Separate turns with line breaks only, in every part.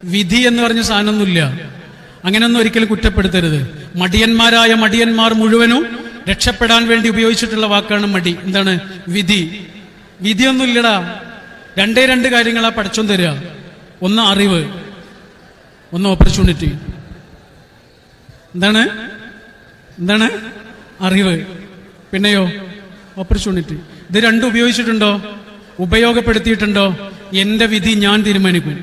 വിധി എന്ന് പറഞ്ഞ സാധനമൊന്നുമില്ല. അങ്ങനെയൊന്നും ഒരിക്കലും കുറ്റപ്പെടുത്തരുത്. മടിയന്മാരായ മടിയന്മാർ മുഴുവനും രക്ഷപ്പെടാൻ വേണ്ടി ഉപയോഗിച്ചിട്ടുള്ള വാക്കാണ് മടി. എന്താണ്? വിധി. വിധിയൊന്നുമില്ലടാ. രണ്ട് കാര്യങ്ങളാ പഠിച്ചോൻ തരിക. ഒന്ന് അറിവ്, ഒന്ന് ഓപ്പർച്യൂണിറ്റി. എന്താണ് അറിവ്, പിന്നെയോ ഓപ്പർച്യൂണിറ്റി. ഇത് രണ്ടും ഉപയോഗിച്ചിട്ടുണ്ടോ? ഉപയോഗപ്പെടുത്തിയിട്ടുണ്ടോ? എന്റെ വിധി ഞാൻ തീരുമാനിക്കും,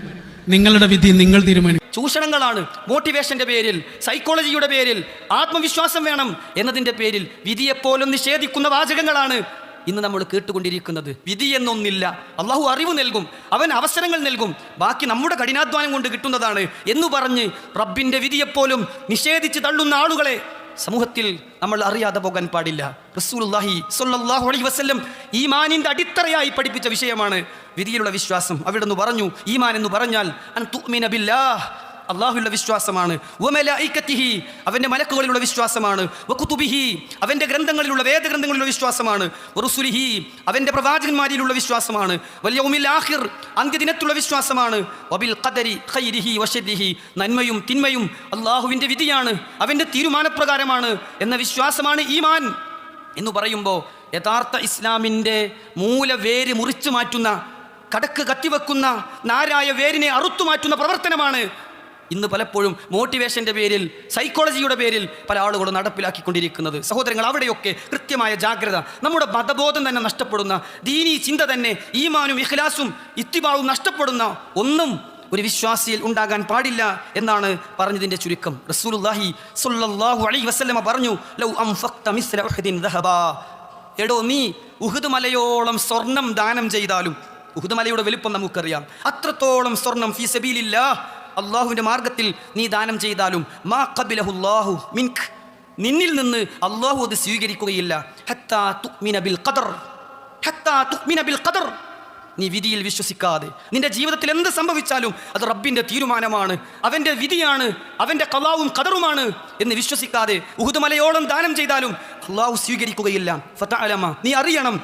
നിങ്ങളുടെ വിധി നിങ്ങൾ തീരുമാനിക്കും.
ചൂഷണങ്ങളാണ്. മോട്ടിവേഷന്റെ പേരിൽ, സൈക്കോളജിയുടെ പേരിൽ, ആത്മവിശ്വാസം വേണം എന്നതിന്റെ പേരിൽ വിധിയെപ്പോലും നിഷേധിക്കുന്ന വാചകങ്ങളാണ് ഇന്ന് നമ്മൾ കേട്ടുകൊണ്ടിരിക്കുന്നത്. വിധി എന്നൊന്നില്ല. അള്ളാഹു അറിവ് നൽകും, അവൻ അവസരങ്ങൾ നൽകും, ബാക്കി നമ്മുടെ കഠിനാധ്വാനം കൊണ്ട് കിട്ടുന്നതാണ് എന്ന് പറഞ്ഞ് റബ്ബിന്റെ വിധിയെപ്പോലും നിഷേധിച്ച് തള്ളുന്ന ആളുകളെ സമൂഹത്തിൽ നമ്മൾ അറിയാതെ പോകാൻ പാടില്ല. റസൂലുള്ളാഹി സ്വല്ലല്ലാഹു അലൈഹി വസല്ലം ഈമാനിന്റെ അടിത്തറയായി പഠിപ്പിച്ച വിഷയമാണ് വിധിയിലുള്ള വിശ്വാസം. അവിടുന്ന് പറഞ്ഞു, ഈമാൻ എന്ന് പറഞ്ഞാൽ അൻ തുഅ്മിന ബില്ലാഹ്, അള്ളാഹുവിലുള്ള വിശ്വാസമാണ്. വമലായികതിഹി, അവന്റെ മലക്കുകളിലുള്ള വിശ്വാസമാണ്. വകുതുബിഹി, അവന്റെ ഗ്രന്ഥങ്ങളിലുള്ള വേദഗ്രന്ഥങ്ങളിലുള്ള വിശ്വാസമാണ്. വറുസുലിഹി, അവന്റെ പ്രവാചകന്മാരിലുള്ള വിശ്വാസമാണ്. വൽയൗമിൽ ആഖിർ, അന്ത്യദിനത്തിലുള്ള വിശ്വാസമാണ്. വബിൽ ഖദരി ഖൈരിഹി വശരിഹി, നന്മയും തിന്മയും അള്ളാഹുവിന്റെ വിധിയാണ്, അവന്റെ തീരുമാനപ്രകാരമാണ് എന്ന വിശ്വാസമാണ് ഈമാൻ എന്ന് പറയുമ്പോൾ യഥാർത്ഥ ഇസ്ലാമിന്റെ മൂലവേര് മുറിച്ചു മാറ്റുന്ന, കടക്ക് കത്തിവെക്കുന്ന, നാരായ വേരിനെ അറുത്തു മാറ്റുന്ന പ്രവർത്തനമാണ് ഇന്ന് പലപ്പോഴും മോട്ടിവേഷന്റെ പേരിൽ, സൈക്കോളജിയുടെ പേരിൽ പല ആളുകളും നടപ്പിലാക്കിക്കൊണ്ടിരിക്കുന്നത്. സഹോദരങ്ങൾ, അവിടെയൊക്കെ കൃത്യമായ ജാഗ്രത. നമ്മുടെ മതബോധം തന്നെ നഷ്ടപ്പെടുന്ന, ദീനീ ചിന്ത തന്നെ, ഈമാനും ഇഖ്ലാസും ഇത്തിബാവും നഷ്ടപ്പെടുന്ന ഒന്നും ഒരു വിശ്വാസിയിൽ ഉണ്ടാകാൻ പാടില്ല എന്നാണ് പറഞ്ഞതിൻ്റെ ചുരുക്കം. റസൂലുള്ളാഹി സ്വല്ലല്ലാഹു അലൈഹി വസല്ലമ പറഞ്ഞു, ലൗ അൻഫഖ്ത മിസ്ല ഉഹദിൻ ദഹബാ, എടോ നീ ഉഹദ് മലയോളം സ്വർണം ദാനം ചെയ്താലും, ഉഹദ് മലയുടെ വലുപ്പം നമുക്കറിയാം, അത്രത്തോളം സ്വർണം ഫീ സബീലില്ലാഹ്, അള്ളാഹുവിൻ്റെ മാർഗത്തിൽ നീ ദാനം ചെയ്താലും മാ ഖബിലഹുല്ലാഹു മിൻക്, നിന്നിൽ നിന്ന് അള്ളാഹു അത് സ്വീകരിക്കുകയില്ല. ഹത്താ തുഅ്മിന ബിൽ ഖദർ, ഹത്താ തുഅ്മിന ബിൽ ഖദർ, നീ വിധിയിൽ വിശ്വസിക്കാതെ നിന്റെ ജീവിതത്തിൽ എന്ത് സംഭവിച്ചാലും അത് റബ്ബിന്റെ തീരുമാനമാണ്, അവന്റെ വിധിയാണ്, അവന്റെ ഖളാവും ഖദറുമാണ് എന്ന് വിശ്വസിക്കാതെ ഉഹുദ് മലയോളം ദാനം ചെയ്താലും അള്ളാഹു സ്വീകരിക്കുകയില്ല. ഫതഅലമ, നീ അറിയണം,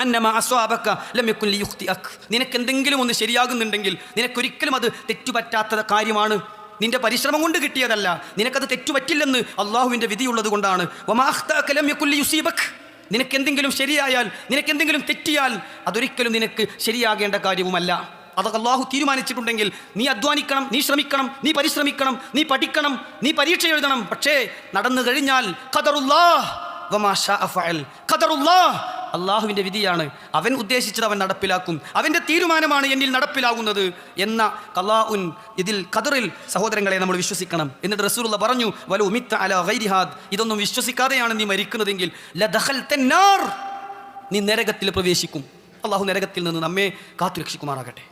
അന്നമാ അസ്വാബക ലം യകുൻ ലിയുഖ്തിഅക്, നിനക്കെന്തെങ്കിലും ഒന്ന് ശരിയാകുന്നുണ്ടെങ്കിൽ നിനക്കൊരിക്കലും അത് തെറ്റുപറ്റാത്ത കാര്യമാണ്, നിന്റെ പരിശ്രമം കൊണ്ട് കിട്ടിയതല്ല, നിനക്കത് തെറ്റുപറ്റില്ലെന്ന് അള്ളാഹുവിൻ്റെ വിധിയുള്ളത് കൊണ്ടാണ്. വമാ അഖ്തഅക ലം യകുൻ ലിയുസീബക്, നിനക്കെന്തെങ്കിലും ശരിയായാൽ, നിനക്കെന്തെങ്കിലും തെറ്റിയാൽ അതൊരിക്കലും നിനക്ക് ശരിയാകേണ്ട കാര്യവുമല്ല. അതൊക്കെ അള്ളാഹു തീരുമാനിച്ചിട്ടുണ്ടെങ്കിൽ നീ അധ്വാനിക്കണം, നീ ശ്രമിക്കണം, നീ പരിശ്രമിക്കണം, നീ പഠിക്കണം, നീ പരീക്ഷ എഴുതണം. പക്ഷേ നടന്നു കഴിഞ്ഞാൽ ഖദറുല്ലാഹ് വമാ ശാഅ ഫഅൽ, ഖദറുല്ലാഹ്, അള്ളാഹുവിൻ്റെ വിധിയാണ്, അവൻ ഉദ്ദേശിച്ചത് അവൻ നടപ്പിലാക്കും, അവൻ്റെ തീരുമാനമാണ് എന്നിൽ നടപ്പിലാകുന്നത് എന്ന ഖളാഉൻ, ഇതിൽ ഖദറിൽ സഹോദരങ്ങളെ നമ്മൾ വിശ്വസിക്കണം. എന്നിട്ട് റസൂലുള്ളാഹി പറഞ്ഞു, വലൗ മിത്ത അലാ ഗൈരി ഹാദ്, ഇതൊന്നും വിശ്വസിക്കാതെയാണ് നീ മരിക്കുന്നതെങ്കിൽ ലദഖൽതന്നാർ, നീ നരകത്തിൽ പ്രവേശിക്കും. അള്ളാഹു നരകത്തിൽ നിന്ന് നമ്മെ കാത്തുരക്ഷിക്കുമാറാകട്ടെ.